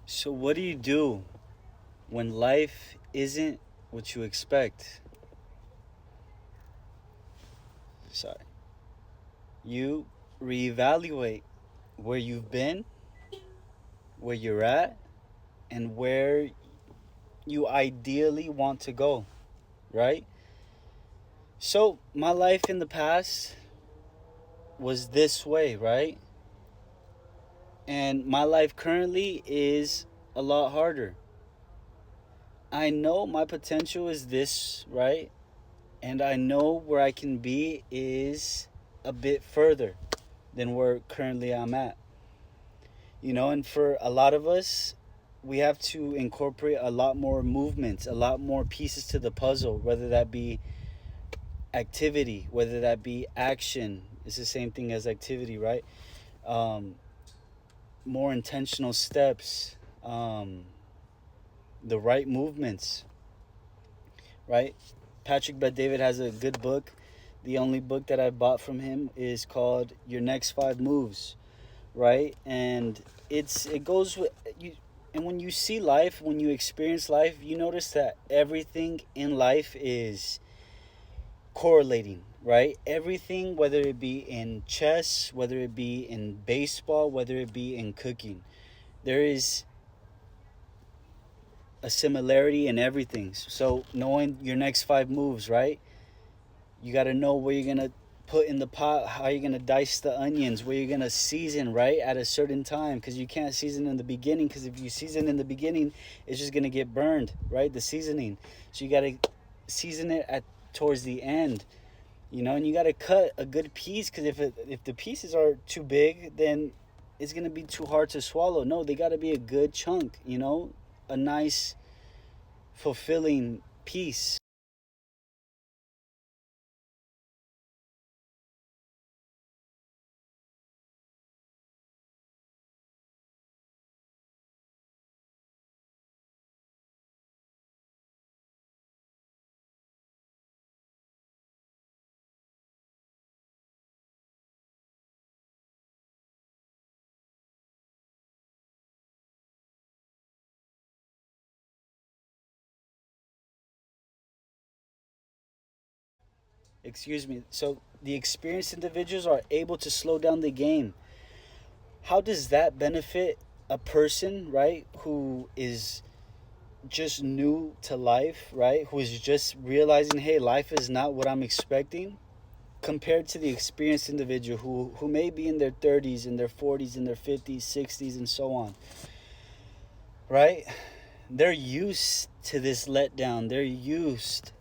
So, what do you do when life isn't what you expect? Sorry. You reevaluate where you've been, where you're at, and where you ideally want to go, right? So, my life in the past was this way, right? And my life currently is a lot harder. I know my potential is this, right? And I know where I can be is a bit further than where currently I'm at. And for a lot of us, we have to incorporate a lot more movements, a lot more pieces to the puzzle, whether that be activity, whether that be action. It's the same thing as activity, right? Um, more intentional steps, the right movements, right? Patrick Bet David has a good book. The only book that I bought from him is called Your Next Five Moves, right? And it goes with you. And when you see life, when you experience life, you notice that everything in life is correlating, right? Everything, whether it be in chess, whether it be in baseball, whether it be in cooking, there is a similarity in everything. So knowing your next five moves, right? You got to know where you're going to put in the pot, how you're going to dice the onions, where you're going to season, right, at a certain time, because you can't season in the beginning, because if you season in the beginning, it's just going to get burned, right, the seasoning. So you got to season it at towards the end, and you got to cut a good piece, because if the pieces are too big, then it's going to be too hard to swallow. No, they got to be a good chunk, a nice fulfilling piece. Excuse me. So the experienced individuals are able to slow down the game. How does that benefit a person, right, who is just new to life, right? Who is just realizing, hey, life is not what I'm expecting, compared to the experienced individual who may be in their 30s, in their 40s, in their 50s, 60s, and so on, right? They're used to this letdown. They're used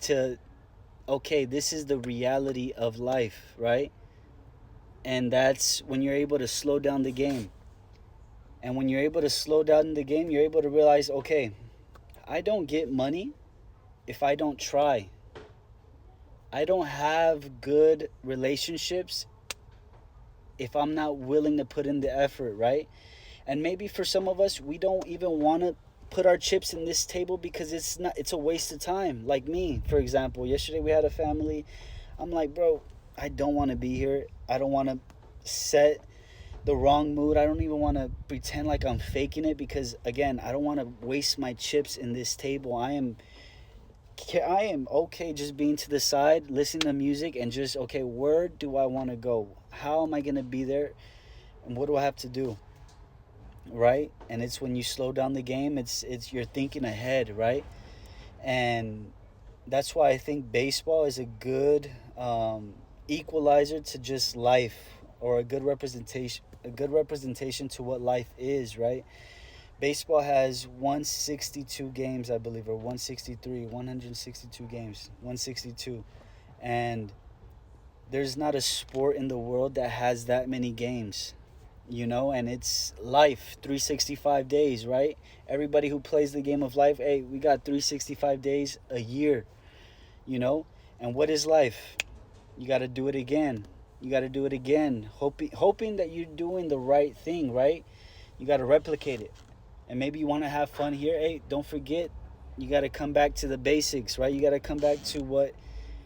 to, okay, this is the reality of life, right? And that's when you're able to slow down the game. And when you're able to slow down the game, you're able to realize, okay, I don't get money if I don't try. I don't have good relationships if I'm not willing to put in the effort, right? And maybe for some of us, we don't even want to put our chips in this table because it's a waste of time. Like me, for example, yesterday we had a family. I'm like, bro, I don't want to be here. I don't want to set the wrong mood. I don't even want to pretend like I'm faking it, because again, I don't want to waste my chips in this table. I am okay just being to the side, listening to music, and just, okay, where do I want to go? How am I going to be there? And what do I have to do? Right? And it's when you slow down the game, it's you're thinking ahead, right? And that's why I think baseball is a good equalizer to just life, or a good representation to what life is, right? Baseball has 162 games, I believe, or 163, 162 games, 162. And there's not a sport in the world that has that many games, and it's life, 365 days, right? Everybody who plays the game of life, hey, we got 365 days a year, you know? And what is life? You got to do it again. You got to do it again, hoping that you're doing the right thing, right? You got to replicate it. And maybe you want to have fun here. Hey, don't forget, you got to come back to the basics, right? You got to come back to what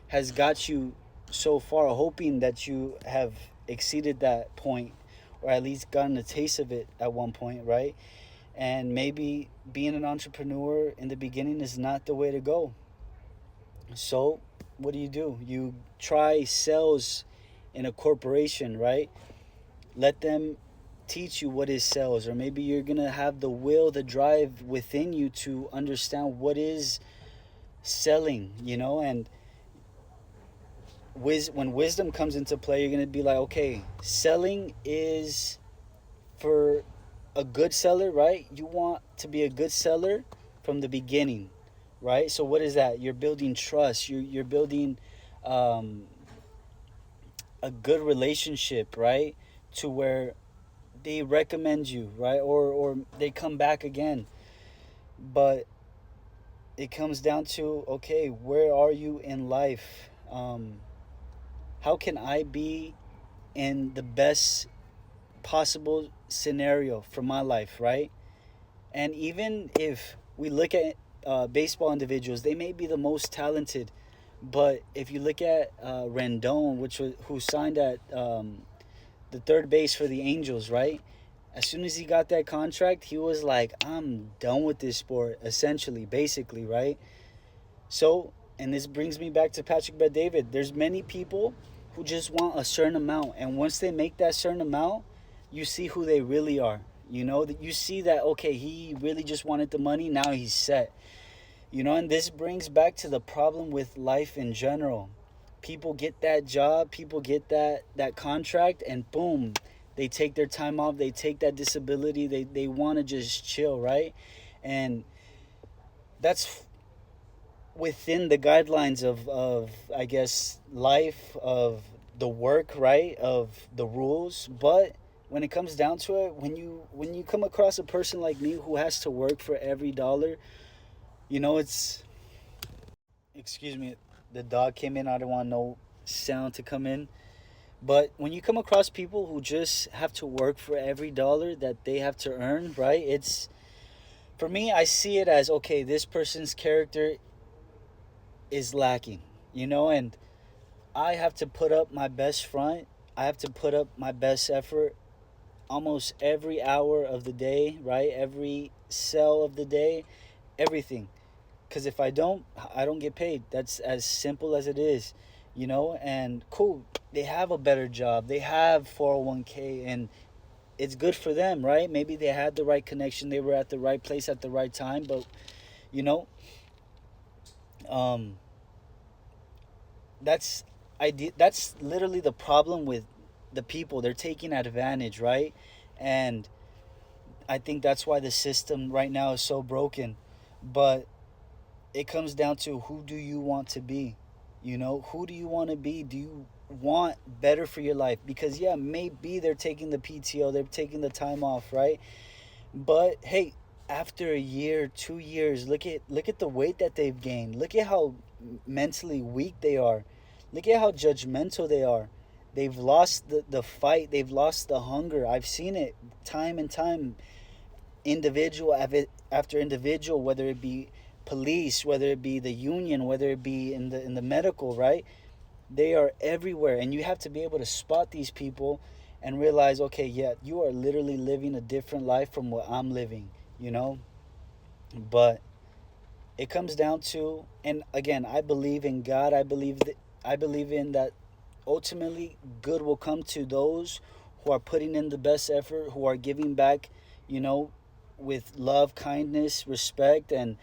has got you so far, hoping that you have exceeded that point, or at least gotten a taste of it at one point, right? And maybe being an entrepreneur in the beginning is not the way to go. So what do? You try sales in a corporation, right? Let them teach you what is sales, or maybe you're gonna have the will, the drive within you to understand what is selling, and when wisdom comes into play, you're gonna be like, okay, selling is for a good seller, right? You want to be a good seller from the beginning, right? So what is that? You're building trust. You're building um, a good relationship, right? To where they recommend you, right? Or they come back again. But it comes down to, okay, where are you in life? How can I be in the best possible scenario for my life, right? And even if we look at baseball individuals, they may be the most talented, but if you look at Rendon, who signed at the third base for the Angels, right? As soon as he got that contract, he was like, I'm done with this sport, essentially, basically, right? So, and this brings me back to Patrick Bet-David. There's many people who just want a certain amount, and once they make that certain amount, you see who they really are. That you see that, okay, he really just wanted the money, now he's set. And this brings back to the problem with life in general. People get that job, people get that contract, and boom, they take their time off, they take that disability, they want to just chill, right? And that's within the guidelines of I guess life, of the work, right, of the rules. But when it comes down to it, when you come across a person like me who has to work for every dollar, it's, excuse me, the dog came in. I don't want no sound to come in. But when you come across people who just have to work for every dollar that they have to earn, right? It's, for me, I see it as, okay, this person's character is lacking, and I have to put up my best front. I have to put up my best effort almost every hour of the day, right? Every cell of the day, everything. Because if I don't get paid. That's as simple as it is, and cool. They have a better job. They have 401k, and it's good for them, right? Maybe they had the right connection. They were at the right place at the right time. But, you know, um, that's that's literally the problem with the people. They're taking advantage, right? And I think that's why the system right now is so broken. But it comes down to, who do you want to be? Who do you want to be? Do you want better for your life? Because yeah, maybe they're taking the PTO, they're taking the time off, right? But hey, after a year, 2 years, look at the weight that they've gained. Look at how mentally weak they are. Look at how judgmental they are. They've lost the fight. They've lost the hunger. I've seen it time and time, individual after individual, whether it be police, whether it be the union, whether it be in the medical, right? They are everywhere, and you have to be able to spot these people and realize, okay, yeah, you are literally living a different life from what I'm living, you know? But it comes down to, and again, I believe in God. I believe in that ultimately good will come to those who are putting in the best effort, who are giving back, you know, with love, kindness, respect. And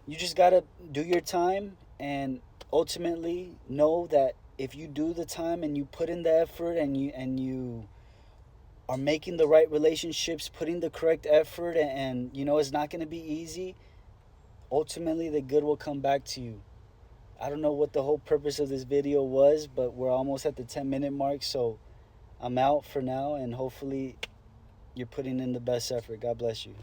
you just got to do your time, and ultimately know that if you do the time and you put in the effort, and you are making the right relationships, putting the correct effort, and it's not going to be easy. Ultimately the good will come back to you. I don't know what the whole purpose of this video was, but we're almost at the 10-minute mark, so I'm out for now, and hopefully you're putting in the best effort. God bless you.